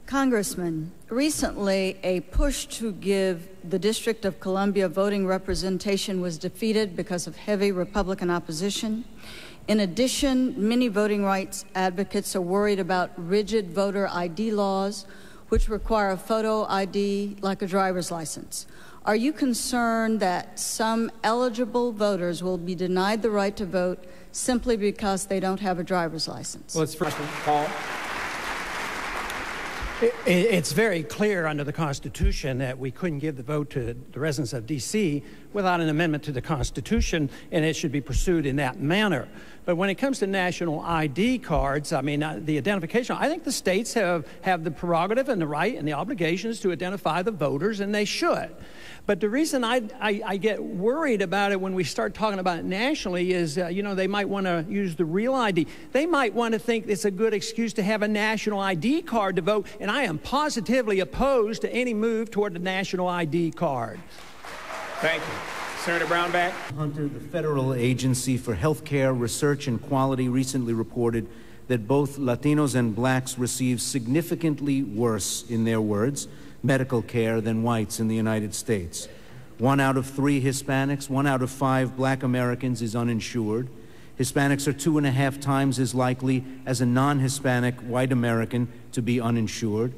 Congressman, recently a push to give the District of Columbia voting representation was defeated because of heavy Republican opposition. In addition, many voting rights advocates are worried about rigid voter ID laws, which require a photo ID like a driver's license. Are you concerned that some eligible voters will be denied the right to vote simply because they don't have a driver's license? Well, Paul. It's very clear under the Constitution that we couldn't give the vote to the residents of D.C. without an amendment to the Constitution, and it should be pursued in that manner. But when it comes to national ID cards, I mean, the identification, I think the states have the prerogative and the right and the obligations to identify the voters, and they should. But the reason I get worried about it when we start talking about it nationally is, you know, they might want to use the real ID. They might want to think it's a good excuse to have a national ID card to vote, and I am positively opposed to any move toward the national ID card. Thank you. Senator Brownback. Hunter, the Federal Agency for Healthcare Research and Quality recently reported that both Latinos and blacks receive significantly worse, in their words, medical care than whites in the United States. 1 out of 3 Hispanics, 1 out of 5 black Americans is uninsured. Hispanics are 2.5 times as likely as a non-Hispanic white American to be uninsured.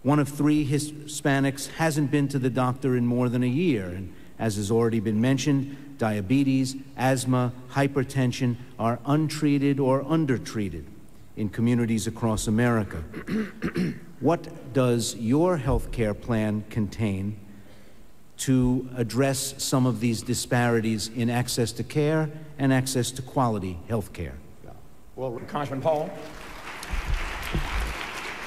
1 of 3 Hispanics hasn't been to the doctor in more than a year. And as has already been mentioned, diabetes, asthma, hypertension are untreated or undertreated in communities across America. What does your health care plan contain to address some of these disparities in access to care and access to quality health care? Well, Congressman Paul.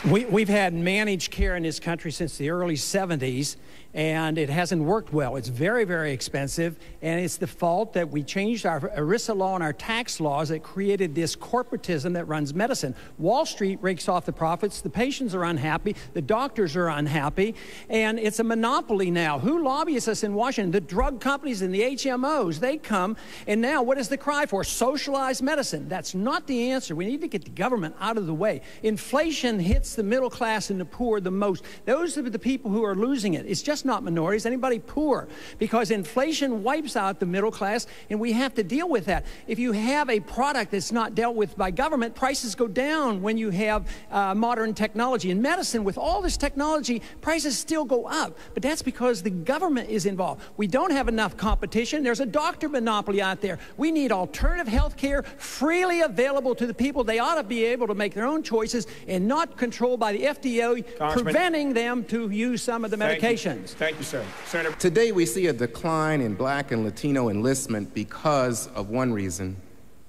We've had managed care in this country since the early 70s, and it hasn't worked well. It's very, very expensive, and it's the fault that we changed our ERISA law and our tax laws that created this corporatism that runs medicine. Wall Street rakes off the profits, the patients are unhappy, the doctors are unhappy, and it's a monopoly now. Who lobbyists us in Washington? The drug companies and the HMOs, they come, and now what is the cry for? Socialized medicine. That's not the answer. We need to get the government out of the way. Inflation hits the middle class and the poor the most. Those are the people who are losing it. It's just not minorities, anybody poor, because inflation wipes out the middle class, and we have to deal with that. If you have a product that's not dealt with by government, prices go down when you have modern technology. In medicine, with all this technology, prices still go up, but that's because the government is involved. We don't have enough competition. There's a doctor monopoly out there. We need alternative health care freely available to the people. They ought to be able to make their own choices and not controlled by the FDA, preventing them to use some of the medications. Thank you, sir. Senator. Today we see a decline in black and Latino enlistment because of one reason,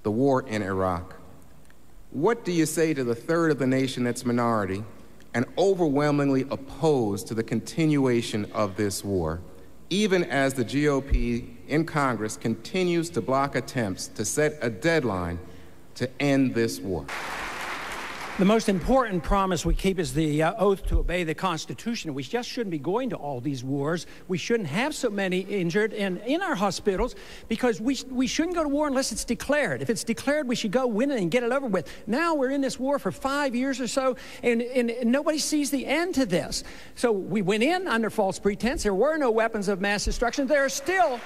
the war in Iraq. What do you say to the third of the nation that's minority and overwhelmingly opposed to the continuation of this war, even as the GOP in Congress continues to block attempts to set a deadline to end this war? The most important promise we keep is the oath to obey the Constitution. We just shouldn't be going to all these wars. We shouldn't have so many injured in our hospitals, because we shouldn't go to war unless it's declared. If it's declared, we should go win it and get it over with. Now we're in this war for 5 years or so, and nobody sees the end to this. So we went in under false pretense. There were no weapons of mass destruction. There are still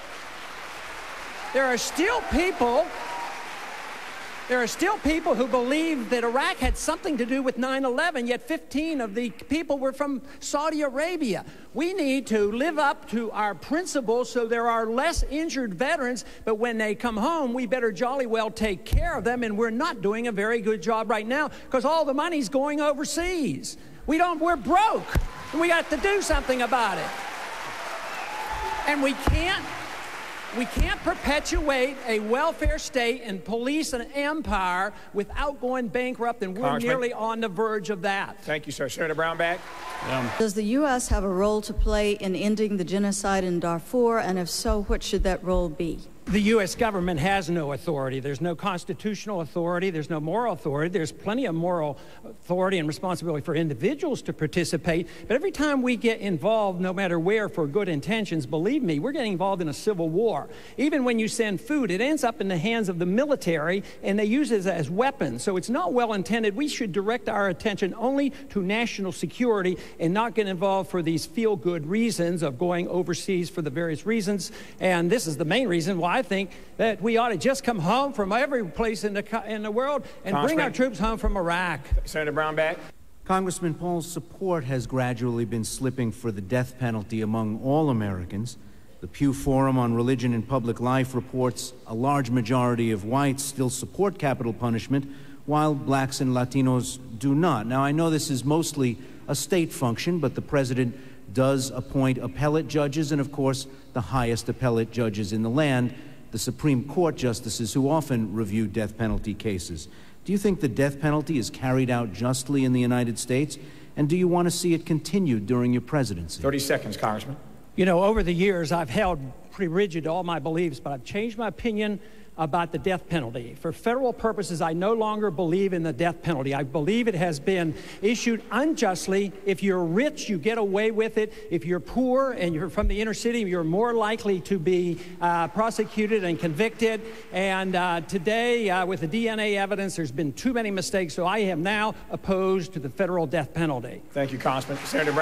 people who believe that Iraq had something to do with 9/11, yet 15 of the people were from Saudi Arabia. We need to live up to our principles so there are less injured veterans, but when they come home, we better jolly well take care of them, and we're not doing a very good job right now because all the money's going overseas. We're broke, and we got to do something about it. And we can't perpetuate a welfare state and police an empire without going bankrupt, and we're nearly on the verge of that. Thank you, sir. Senator Brownback. Does the U.S. have a role to play in ending the genocide in Darfur, and if so, what should that role be? The U.S. government has no authority. There's no constitutional authority. There's no moral authority. There's plenty of moral authority and responsibility for individuals to participate. But every time we get involved, no matter where, for good intentions, believe me, we're getting involved in a civil war. Even when you send food, it ends up in the hands of the military, and they use it as weapons. So it's not well intended. We should direct our attention only to national security and not get involved for these feel-good reasons of going overseas for the various reasons. And this is the main reason why I think that we ought to just come home from every place in the world and bring our troops home from Iraq. Senator Brownback. Congressman Paul's support has gradually been slipping for the death penalty among all Americans. The Pew Forum on Religion and Public Life reports a large majority of whites still support capital punishment, while blacks and Latinos do not. Now, I know this is mostly a state function, but the president does appoint appellate judges and, of course, the highest appellate judges in the land, the Supreme Court justices who often review death penalty cases. Do you think the death penalty is carried out justly in the United States? And do you want to see it continued during your presidency? 30 seconds, Congressman. You know, over the years, I've held pretty rigid to all my beliefs, but I've changed my opinion about the death penalty. For federal purposes, I no longer believe in the death penalty. I believe it has been issued unjustly. If you're rich, you get away with it. If you're poor and you're from the inner city, you're more likely to be prosecuted and convicted. And today, with the DNA evidence, there's been too many mistakes, so I am now opposed to the federal death penalty. Thank you, Congressman. Senator Brown.